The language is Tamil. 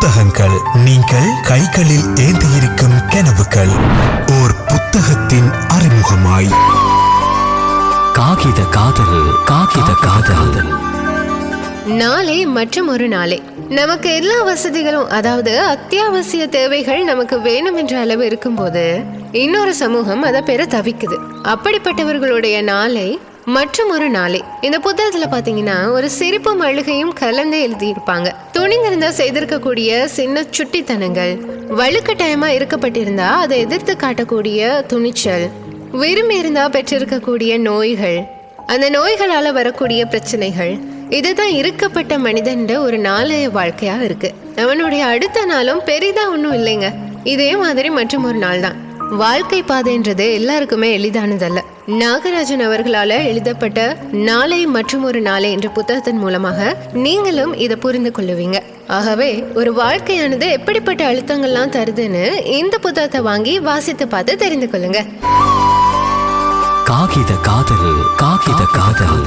புத்தகங்கள், நீங்கள் கைகளில் ஏந்தியிருக்கும் கனவுகள், ஓர் புத்தகத்தின் அறிமுகமாய். காகித காதல், காகித காதல். நாளை மற்றும் ஒரு நாளை நமக்கு எல்லா வசதிகளும், அதாவது அத்தியாவசிய தேவைகள் நமக்கு வேணும் என்ற அளவு இருக்கும்போது இன்னொரு சமூகம் அதை பெற தவிக்குது. அப்படிப்பட்டவர்களுடைய நாளை மற்றும் ஒரு நாளை இந்த புத்தகத்துல பாத்தீங்கன்னா ஒரு சிரிப்பும் அழுகையும் கலந்து எழுதியிருப்பாங்க. துணிந்திருந்தா செய்திருக்கக்கூடிய சின்ன சுட்டித்தனங்கள், வலுக்கட்டாயமா இருக்கப்பட்டிருந்தா அதை எதிர்த்து காட்டக்கூடிய துணிச்சல், விரும்பி இருந்தா பெற்றிருக்கக்கூடிய நோய்கள், அந்த நோய்களால வரக்கூடிய பிரச்சனைகள், இதுதான் இருக்கப்பட்ட மனிதன் ஒரு நாளைய வாழ்க்கையா இருக்கு. அவனுடைய அடுத்த நாளும் பெரிதா ஒன்றும் இல்லைங்க. இதே மாதிரி மற்றும் ஒரு நாள் தான். வாழ்க்கை பாதைன்றது எல்லாருக்குமே எளிதானதல்ல. நாகராஜன் அவர்களால எழுதப்பட்ட நாளை மற்றும் ஒரு நாளை என்ற புத்தகத்தின் மூலமாக நீங்களும் இதை புரிந்து கொள்ளுவீங்க. ஆகவே ஒரு வாழ்க்கையானது எப்படிப்பட்ட அழுத்தங்கள்லாம் தருதுன்னு இந்த புத்தகத்தை வாங்கி வாசித்து பார்த்து தெரிந்து கொள்ளுங்க. காகித காதல், காகித காதல்.